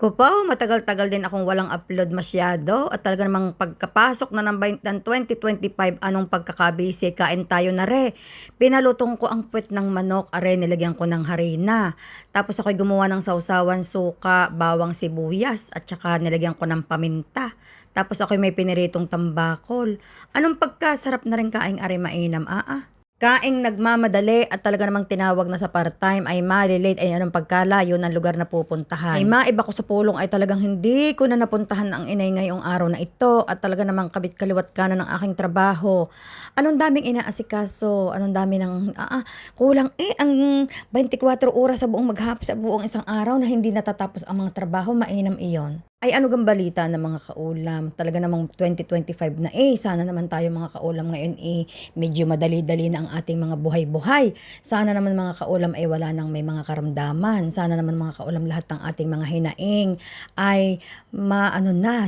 Ko po, matagal-tagal din akong walang upload masyado at talaga namang pagkapasok na ng 2025 anong pagkakabisi, kain tayo na re. Pinalutong ko ang puwet ng manok, are nilagyan ko ng harina. Tapos ako'y gumawa ng sausawan, suka, bawang sibuyas at saka nilagyan ko ng paminta. Tapos ako'y may piniritong tambakol. Anong pagkasarap na rin kaing are mainam, Kaing nagmamadali at talaga namang tinawag na sa part-time ay malilate ay anong pagkalayo ng lugar na pupuntahan. Ay maiba ko sa pulong ay talagang hindi ko na napuntahan ang inay ngayong araw na ito at talaga namang kabit kaliwat kanan ng aking trabaho. Anong daming inaasikaso, anong dami ng kulang ang 24 oras sa buong maghapon sa buong isang araw na hindi natatapos ang mga trabaho, mainam iyon. Ay ano gang balita ng mga kaulam? Talaga namang 2025 na sana naman tayo mga kaulam ngayon medyo madali-dali na ang ating mga buhay-buhay. Sana naman mga kaulam ay wala nang may mga karamdaman. Sana naman mga kaulam lahat ng ating mga hinaing ay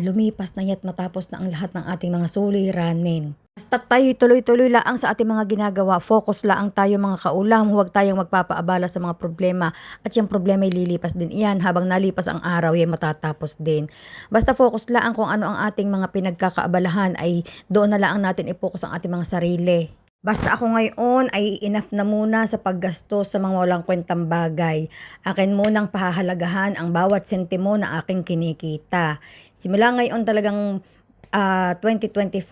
lumipas na yat matapos na ang lahat ng ating mga suliranin. Basta tayo tuloy-tuloy laang sa ating mga ginagawa, focus laang tayo mga kaulam, huwag tayong magpapaabala sa mga problema at yung problema ay lilipas din iyan habang nalipas ang araw ay matatapos din. Basta focus laang kung ano ang ating mga pinagkakaabalahan ay doon na laang natin i-focus ang ating mga sarili. Basta ako ngayon ay enough na muna sa paggastos sa mga walang kwentang bagay. Akin munang pahahalagahan ang bawat sentimo na aking kinikita. Simula ngayon talagang 2025,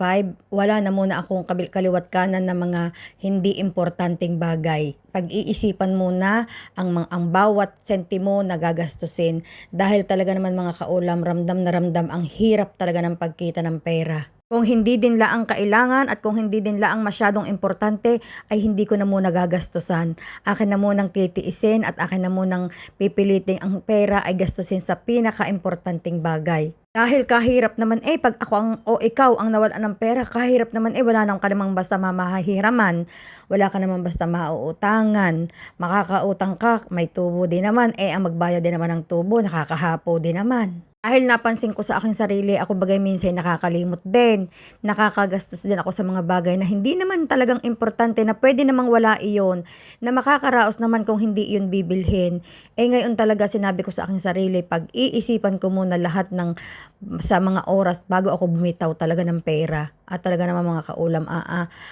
wala na muna akong kaliwat kanan na mga hindi importanteng bagay. Pag-iisipan muna ang bawat sentimo na gagastusin dahil talaga naman mga kaulam, ramdam na ramdam ang hirap talaga ng pagkita ng pera. Kung hindi din laang kailangan at kung hindi din laang masyadong importante ay hindi ko na muna gagastusan. Akin na munang titiisin at akin na munang pipiliting ang pera ay gastusin sa pinaka-importanting bagay. Dahil kahirap naman pag ako o ikaw ang nawalan ng pera, kahirap naman wala nang ka namang basta mamahihiraman, wala ka naman basta mauutangan, makakautang ka, may tubo din naman, ang magbayad din naman ng tubo, nakakahapo din naman. Dahil napansin ko sa aking sarili, ako bagay minsan nakakalimot din, nakakagastos din ako sa mga bagay na hindi naman talagang importante na pwede namang wala iyon, na makakaraos naman kung hindi iyon bibilhin. Ngayon talaga sinabi ko sa aking sarili, pag-iisipan ko muna lahat sa mga oras bago ako bumitaw talaga ng pera. At talaga naman mga kaulam,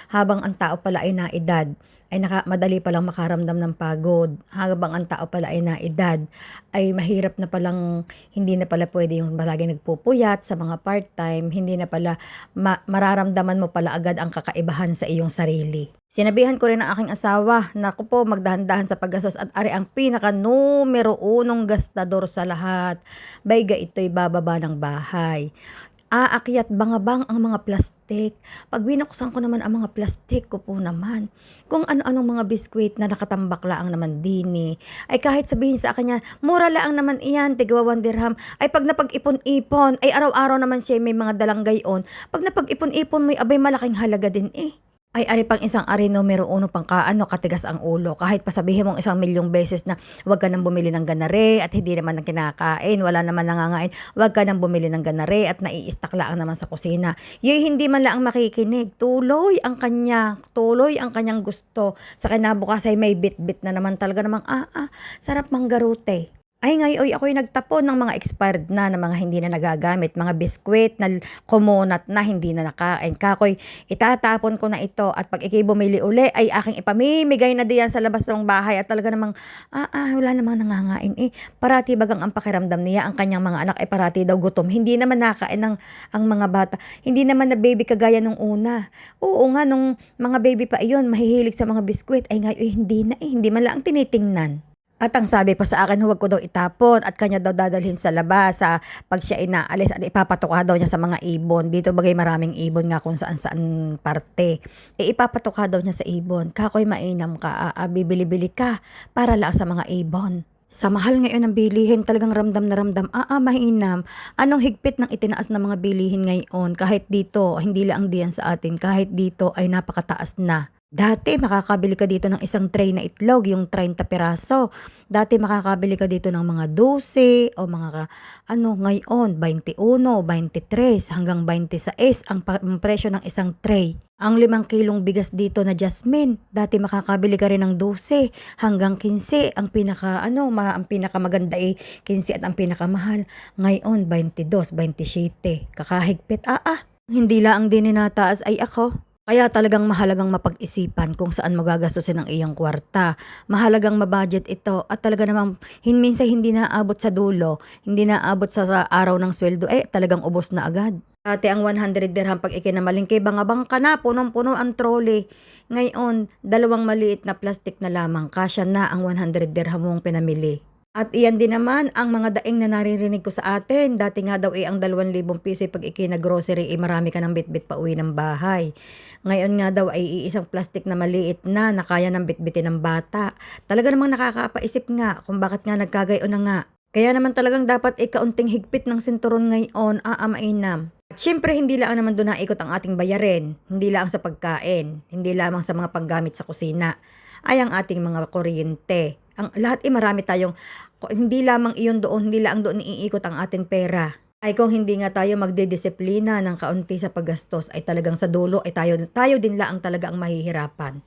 habang ang tao pala ay naedad, ay madali palang makaramdam ng pagod. Habang ang tao pala ay naedad, ay mahirap na palang, hindi na pala pwede yung palagi nagpupuyat sa mga part-time, hindi na pala mararamdaman mo pala agad ang kakaibahan sa iyong sarili. Sinabihan ko rin ang aking asawa, naku po, magdahan-dahan sa paggastos at ari ang pinaka numero unong gastador sa lahat. Bayga ito'y bababa ng bahay. Aakyat bangabang ang mga plastik. Pag binuksan ko naman ang mga plastik ko po naman, kung ano-anong mga biskwit na nakatambak laang naman din ay kahit sabihin sa kanya, mura laang naman iyan, tigwa 1 dirham, ay pag napag-ipon-ipon, ay araw-araw naman siya may mga dalang gayon, pag napag-ipon-ipon may abay malaking halaga din Ay ari pang isang ari numero uno pang katigas ang ulo. Kahit pa sabihin mong 1,000,000 beses na huwag ka nang bumili ng ganare at hindi naman nang kinakain, wala naman nangangain, huwag ka nang bumili ng ganare at nai-stock lang naman sa kusina. Hindi man lang makikinig. Tuloy ang kanyang gusto. Sa kinabukasan ay may bit-bit na naman talaga namang sarap manggarute. Ay ngayon ako'y nagtapon ng mga expired na mga hindi na nagagamit, mga biskwit na kumonat na hindi na nakain. Kakoy, itatapon ko na ito at pag ikay bumili uli ay aking ipamimigay na diyan sa labas ng bahay at talaga namang wala namang nangangain Parati bagang ang pakiramdam niya, ang kanyang mga anak ay parati daw gutom. Hindi naman nakain ang mga bata. Hindi naman na baby kagaya nung una. Oo nga, nung mga baby pa iyon, mahihilig sa mga biskwit. Ay ngayon hindi na hindi man lang tinitingnan. At ang sabi pa sa akin, huwag ko daw itapon at kanya daw dadalhin sa labas pag siya inaalis at ipapatuka daw niya sa mga ibon. Dito bagay maraming ibon nga kung saan-saan parte. Ipapatuka daw niya sa ibon. Kakoy mainam ka, bibili-bili ka para lang sa mga ibon. Sa mahal ngayon ng bilihin, talagang ramdam na ramdam, mainam. Anong higpit ng itinaas ng mga bilihin ngayon? Kahit dito, hindi lang diyan sa atin, kahit dito ay napakataas na. Dati makakabili ka dito ng isang tray na itlog, yung 30 piraso. Dati makakabili ka dito ng mga 12 o mga ngayon 21, 23 hanggang 26 ang presyo ng isang tray. Ang 5 kilong bigas dito na Jasmine, dati makakabili ka rin ng 12 hanggang 15. Ang pinakamaganda ay 15 at ang pinakamahal. Ngayon 22, 27. Kakahigpit. Hindi laang din ninataas ay ako. Kaya talagang mahalagang mapag-isipan kung saan mo gagastusin ang iyong kwarta. Mahalagang ma-budget ito at talaga namang minsan hindi naaabot sa dulo, hindi naaabot sa araw ng sweldo, talagang ubos na agad. Dati ang 100 dirham pag ikinamalingke, bangabang ka na, punong-puno ang trolley. Ngayon, 2 maliit na plastic na lamang, kasya na ang 100 dirham mong pinamili. At iyan din naman ang mga daing na naririnig ko sa atin. Dati nga daw ang 2,000 piso pag ikina-grocery marami ka ng bitbit pa uwi ng bahay. Ngayon nga daw ay iisang plastic na maliit na kaya ng bitbitin ng bata. Talaga namang nakakapaisip nga kung bakit nga nagkagayon na nga. Kaya naman talagang dapat kaunting higpit ng sinturon ngayon, mainam. At syempre hindi lang naman doon naikot ang ating bayarin. Hindi lang sa pagkain, hindi lamang sa mga paggamit sa kusina, ay ang ating mga kuryente. Ang lahat marami tayong, hindi lamang iyon doon, hindi lang doon iikot ang ating pera. Ay kung hindi nga tayo magdidisiplina ng kaunti sa paggastos, ay talagang sa dulo ay tayo din lang talaga ang mahihirapan.